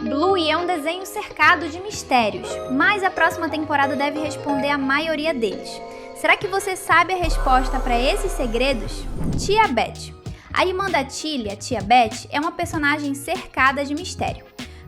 Bluey é um desenho cercado de mistérios, mas a próxima temporada deve responder a maioria deles. Será que você sabe a resposta para esses segredos? Tia Beth. A irmã da Tilly, a Tia Beth, é uma personagem cercada de mistério.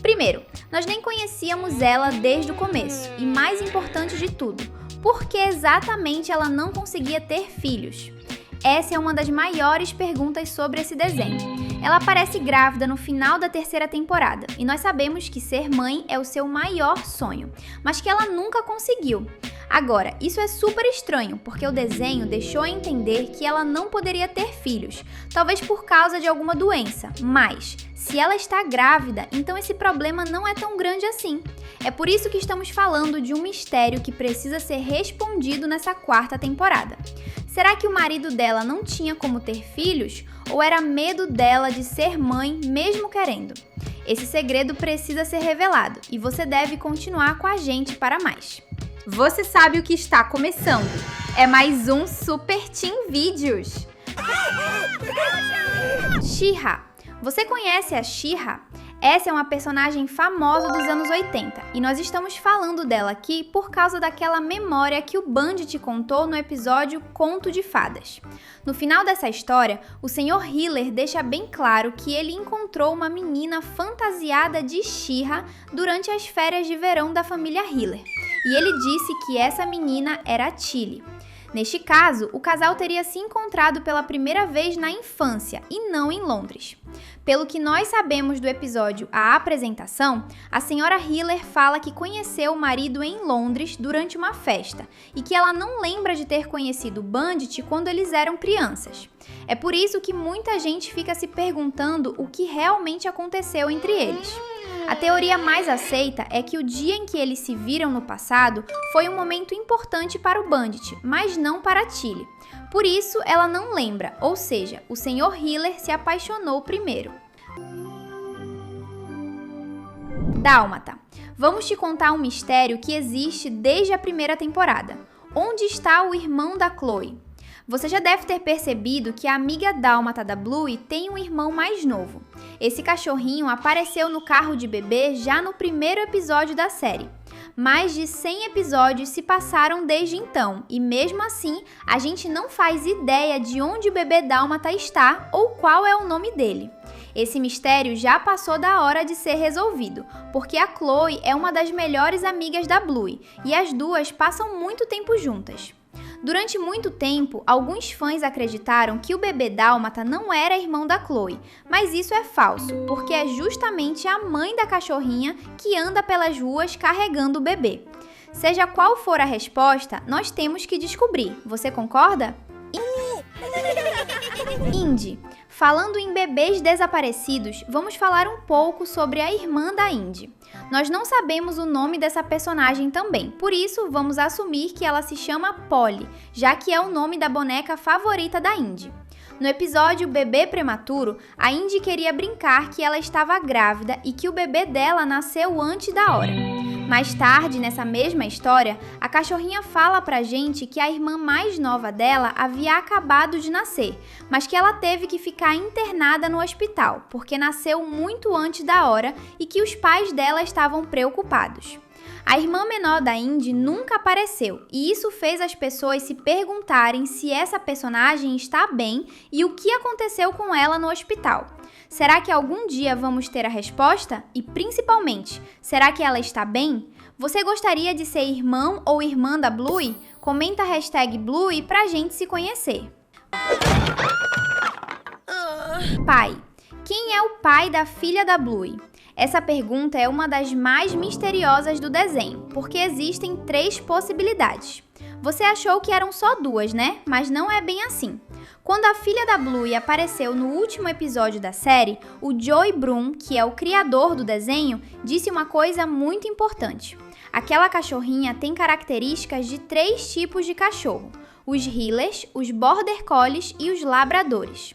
Primeiro, nós nem conhecíamos ela desde o começo, e mais importante de tudo, por que exatamente ela não conseguia ter filhos? Essa é uma das maiores perguntas sobre esse desenho. Ela aparece grávida no final da terceira temporada, e nós sabemos que ser mãe é o seu maior sonho, mas que ela nunca conseguiu. Agora, isso é super estranho, porque o desenho deixou a entender que ela não poderia ter filhos, talvez por causa de alguma doença, mas se ela está grávida, então esse problema não é tão grande assim. É por isso que estamos falando de um mistério que precisa ser respondido nessa quarta temporada. Será que o marido dela não tinha como ter filhos, ou era medo dela de ser mãe mesmo querendo? Esse segredo precisa ser revelado, e você deve continuar com a gente para mais. Você sabe o que está começando. É mais um Super Team Vídeos. She-Ra. Você conhece a She-Ra? Essa é uma personagem famosa dos anos 80 e nós estamos falando dela aqui por causa daquela memória que o Band te contou no episódio Conto de Fadas. No final dessa história, o Sr. Hiller deixa bem claro que ele encontrou uma menina fantasiada de She-Ra durante as férias de verão da família Hiller. E ele disse que essa menina era a Tilly. Neste caso, o casal teria se encontrado pela primeira vez na infância e não em Londres. Pelo que nós sabemos do episódio A Apresentação, a senhora Hiller fala que conheceu o marido em Londres durante uma festa e que ela não lembra de ter conhecido Bandit quando eles eram crianças. É por isso que muita gente fica se perguntando o que realmente aconteceu entre eles. A teoria mais aceita é que o dia em que eles se viram no passado foi um momento importante para o Bandit, mas não para a Tilly. Por isso, ela não lembra, ou seja, o Sr. Hiller se apaixonou primeiro. Dálmata. Vamos te contar um mistério que existe desde a primeira temporada. Onde está o irmão da Chloe? Você já deve ter percebido que a amiga dálmata da Bluey tem um irmão mais novo. Esse cachorrinho apareceu no carro de bebê já no primeiro episódio da série. Mais de 100 episódios se passaram desde então, e mesmo assim, a gente não faz ideia de onde o bebê dálmata está ou qual é o nome dele. Esse mistério já passou da hora de ser resolvido, porque a Chloe é uma das melhores amigas da Bluey, e as duas passam muito tempo juntas. Durante muito tempo, alguns fãs acreditaram que o bebê dálmata não era irmão da Chloe, mas isso é falso, porque é justamente a mãe da cachorrinha que anda pelas ruas carregando o bebê. Seja qual for a resposta, nós temos que descobrir. Você concorda? Indy. Falando em bebês desaparecidos, vamos falar um pouco sobre a irmã da Indy. Nós não sabemos o nome dessa personagem também, por isso vamos assumir que ela se chama Polly, já que é o nome da boneca favorita da Indy. No episódio Bebê Prematuro, a Indy queria brincar que ela estava grávida e que o bebê dela nasceu antes da hora. Mais tarde, nessa mesma história, a cachorrinha fala pra gente que a irmã mais nova dela havia acabado de nascer, mas que ela teve que ficar internada no hospital, porque nasceu muito antes da hora e que os pais dela estavam preocupados. A irmã menor da Indy nunca apareceu, e isso fez as pessoas se perguntarem se essa personagem está bem e o que aconteceu com ela no hospital. Será que algum dia vamos ter a resposta? E principalmente, será que ela está bem? Você gostaria de ser irmão ou irmã da Bluey? Comenta a hashtag Bluey pra gente se conhecer. Pai. Quem é o pai da filha da Bluey? Essa pergunta é uma das mais misteriosas do desenho, porque existem 3 possibilidades. Você achou que eram só 2, né? Mas não é bem assim. Quando a filha da Bluey apareceu no último episódio da série, o Joey Broom, que é o criador do desenho, disse uma coisa muito importante. Aquela cachorrinha tem características de 3 tipos de cachorro: os Hillers, os Border Collies e os Labradores.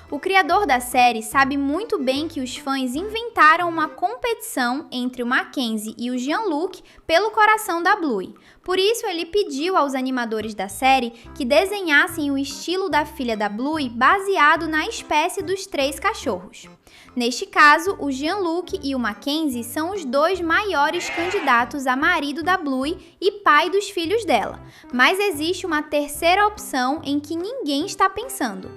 O criador da série sabe muito bem que os fãs inventaram uma competição entre o Mackenzie e o Jean-Luc pelo coração da Bluey. Por isso, ele pediu aos animadores da série que desenhassem o estilo da filha da Bluey baseado na espécie dos 3 cachorros. Neste caso, o Jean-Luc e o Mackenzie são os 2 maiores candidatos a marido da Bluey e pai dos filhos dela, mas existe uma terceira opção em que ninguém está pensando.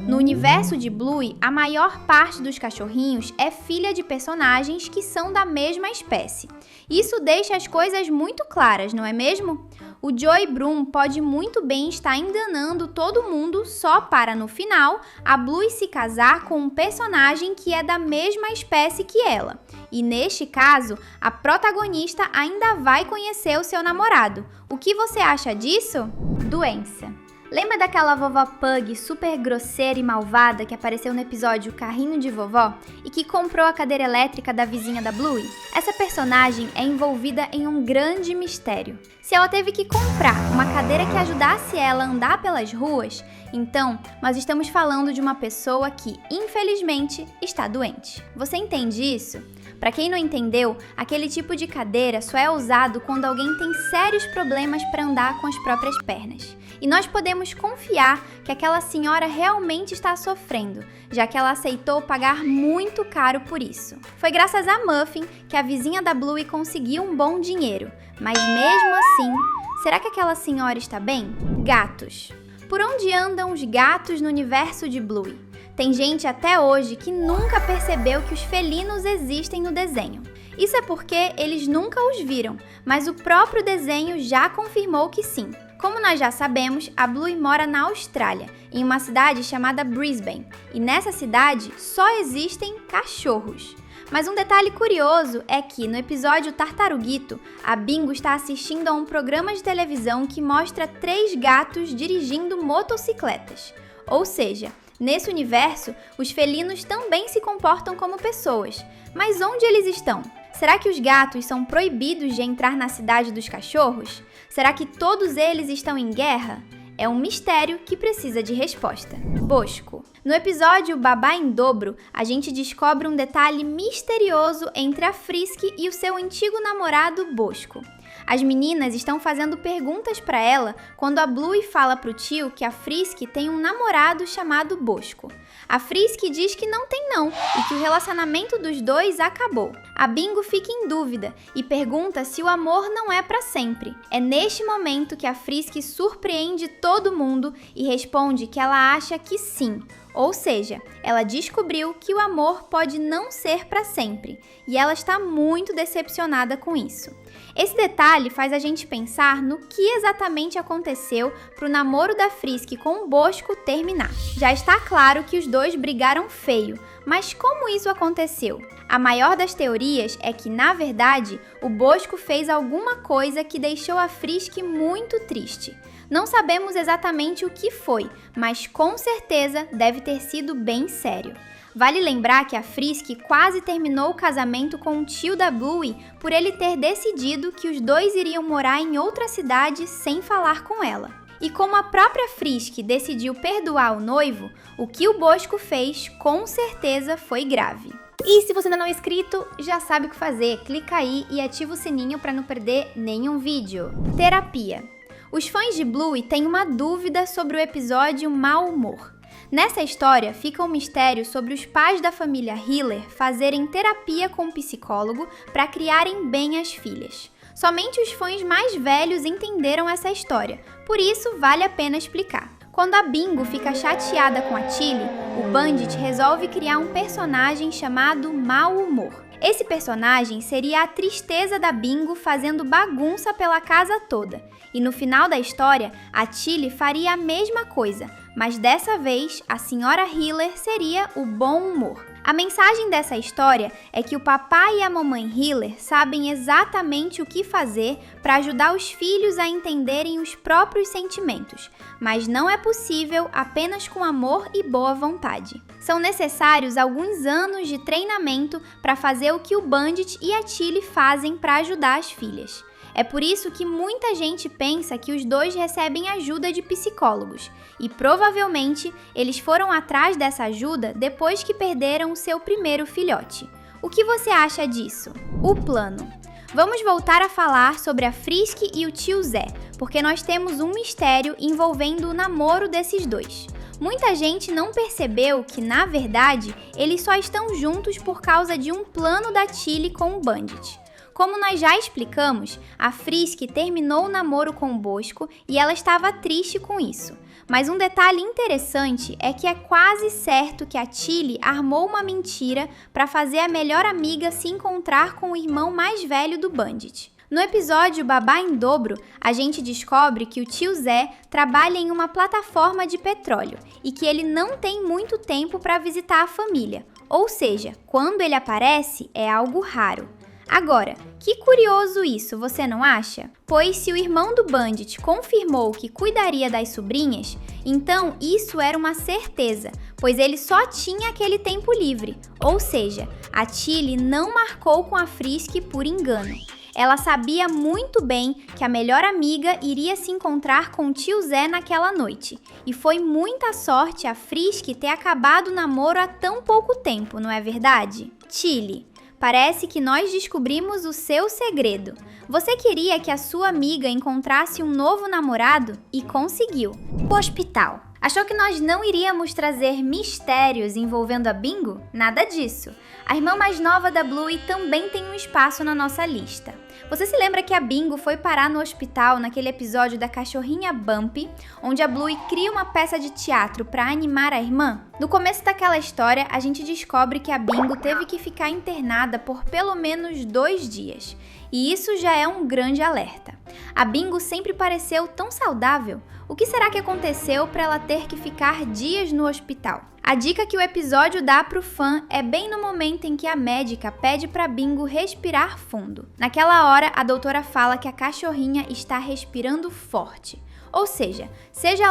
No universo de Bluey, a maior parte dos cachorrinhos é filha de personagens que são da mesma espécie. Isso deixa as coisas muito claras, não é mesmo? O Joey Broom pode muito bem estar enganando todo mundo só para, no final, a Bluey se casar com um personagem que é da mesma espécie que ela. E neste caso, a protagonista ainda vai conhecer o seu namorado. O que você acha disso? Doença. Lembra daquela vovó Pug super grosseira e malvada que apareceu no episódio Carrinho de Vovó e que comprou a cadeira elétrica da vizinha da Bluey? Essa personagem é envolvida em um grande mistério. Se ela teve que comprar uma cadeira que ajudasse ela a andar pelas ruas, então nós estamos falando de uma pessoa que, infelizmente, está doente. Você entende isso? Para quem não entendeu, aquele tipo de cadeira só é usado quando alguém tem sérios problemas para andar com as próprias pernas. E nós podemos confiar que aquela senhora realmente está sofrendo, já que ela aceitou pagar muito caro por isso. Foi graças a Muffin que a vizinha da Bluey conseguiu um bom dinheiro, mas mesmo assim, será que aquela senhora está bem? Gatos. Por onde andam os gatos no universo de Bluey? Tem gente até hoje que nunca percebeu que os felinos existem no desenho. Isso é porque eles nunca os viram, mas o próprio desenho já confirmou que sim. Como nós já sabemos, a Bluey mora na Austrália, em uma cidade chamada Brisbane, e nessa cidade só existem cachorros. Mas um detalhe curioso é que, no episódio Tartaruguito, a Bingo está assistindo a um programa de televisão que mostra 3 gatos dirigindo motocicletas. Ou seja, nesse universo, os felinos também se comportam como pessoas. Mas onde eles estão? Será que os gatos são proibidos de entrar na cidade dos cachorros? Será que todos eles estão em guerra? É um mistério que precisa de resposta. Bosco. No episódio Babá em Dobro, a gente descobre um detalhe misterioso entre a Frisk e o seu antigo namorado Bosco. As meninas estão fazendo perguntas para ela quando a Bluey fala pro tio que a Frisk tem um namorado chamado Bosco. A Frisk diz que não tem não e que o relacionamento dos dois acabou. A Bingo fica em dúvida e pergunta se o amor não é para sempre. É neste momento que a Frisk surpreende todo mundo e responde que ela acha que sim. Ou seja, ela descobriu que o amor pode não ser para sempre e ela está muito decepcionada com isso. Esse detalhe faz a gente pensar no que exatamente aconteceu para o namoro da Frisk com o Bosco terminar. Já está claro que os dois brigaram feio, mas como isso aconteceu? A maior das teorias é que, na verdade, o Bosco fez alguma coisa que deixou a Frisk muito triste. Não sabemos exatamente o que foi, mas com certeza deve ter sido bem sério. Vale lembrar que a Frisk quase terminou o casamento com o tio da Bluey por ele ter decidido que os dois iriam morar em outra cidade sem falar com ela. E como a própria Frisk decidiu perdoar o noivo, o que o Bosco fez com certeza foi grave. E se você ainda não é inscrito, já sabe o que fazer. Clica aí e ativa o sininho para não perder nenhum vídeo. Terapia. Os fãs de Bluey têm uma dúvida sobre o episódio Mau Humor. Nessa história, fica um mistério sobre os pais da família Hiller fazerem terapia com um psicólogo para criarem bem as filhas. Somente os fãs mais velhos entenderam essa história, por isso vale a pena explicar. Quando a Bingo fica chateada com a Tilly, o Bandit resolve criar um personagem chamado Mau Humor. Esse personagem seria a tristeza da Bingo fazendo bagunça pela casa toda. E no final da história, a Tilly faria a mesma coisa, mas dessa vez a Sra. Hiller seria o bom humor. A mensagem dessa história é que o papai e a mamãe Hiller sabem exatamente o que fazer para ajudar os filhos a entenderem os próprios sentimentos, mas não é possível apenas com amor e boa vontade. São necessários alguns anos de treinamento para fazer o que o Bandit e a Tilly fazem para ajudar as filhas. É por isso que muita gente pensa que os dois recebem ajuda de psicólogos, e provavelmente eles foram atrás dessa ajuda depois que perderam o seu primeiro filhote. O que você acha disso? O plano. Vamos voltar a falar sobre a Frisk e o tio Zé, porque nós temos um mistério envolvendo o namoro desses dois. Muita gente não percebeu que, na verdade, eles só estão juntos por causa de um plano da Tilly com o Bandit. Como nós já explicamos, a Frisk terminou o namoro com o Bosco e ela estava triste com isso. Mas um detalhe interessante é que é quase certo que a Tilly armou uma mentira para fazer a melhor amiga se encontrar com o irmão mais velho do Bandit. No episódio Babá em Dobro, a gente descobre que o tio Zé trabalha em uma plataforma de petróleo e que ele não tem muito tempo para visitar a família. Ou seja, quando ele aparece, é algo raro. Agora, que curioso isso, você não acha? Pois se o irmão do Bandit confirmou que cuidaria das sobrinhas, então isso era uma certeza, pois ele só tinha aquele tempo livre. Ou seja, a Tilly não marcou com a Frisk por engano. Ela sabia muito bem que a melhor amiga iria se encontrar com o tio Zé naquela noite. E foi muita sorte a Frisk ter acabado o namoro há tão pouco tempo, não é verdade? Tilly, parece que nós descobrimos o seu segredo. Você queria que a sua amiga encontrasse um novo namorado e conseguiu. O hospital. Achou que nós não iríamos trazer mistérios envolvendo a Bingo? Nada disso. A irmã mais nova da Bluey também tem um espaço na nossa lista. Você se lembra que a Bingo foi parar no hospital naquele episódio da cachorrinha Bumpy, onde a Bluey cria uma peça de teatro para animar a irmã? No começo daquela história, a gente descobre que a Bingo teve que ficar internada por pelo menos 2 dias. E isso já é um grande alerta. A Bingo sempre pareceu tão saudável. O que será que aconteceu para ela ter que ficar dias no hospital? A dica que o episódio dá pro fã é bem no momento em que a médica pede pra Bingo respirar fundo. Naquela hora, a doutora fala que a cachorrinha está respirando forte. Ou seja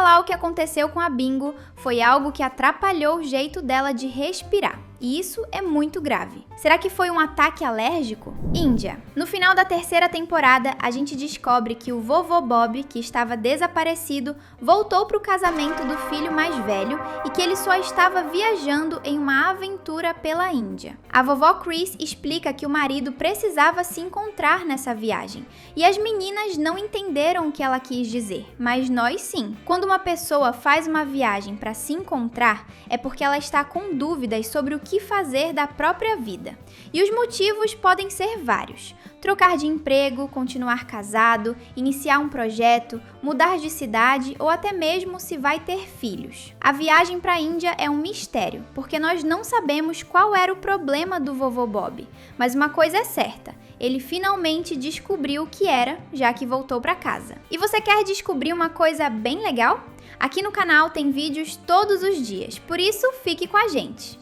lá o que aconteceu com a Bingo, foi algo que atrapalhou o jeito dela de respirar. E isso é muito grave. Será que foi um ataque alérgico? Índia. No final da 3ª temporada, a gente descobre que o vovô Bob, que estava desaparecido, voltou para o casamento do filho mais velho e que ele só estava viajando em uma aventura pela Índia. A vovó Chris explica que o marido precisava se encontrar nessa viagem. E as meninas não entenderam o que ela quis dizer, mas nós sim. Quando uma pessoa faz uma viagem para se encontrar, é porque ela está com dúvidas sobre o que fazer da própria vida. E os motivos podem ser vários. Trocar de emprego, continuar casado, iniciar um projeto, mudar de cidade ou até mesmo se vai ter filhos. A viagem para a Índia é um mistério, porque nós não sabemos qual era o problema do vovô Bob. Mas uma coisa é certa, ele finalmente descobriu o que era, já que voltou para casa. E você quer descobrir uma coisa bem legal? Aqui no canal tem vídeos todos os dias, por isso fique com a gente.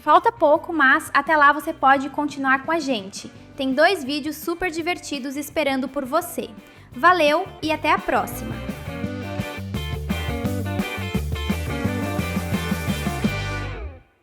Falta pouco, mas até lá você pode continuar com a gente. Tem 2 vídeos super divertidos esperando por você. Valeu e até a próxima!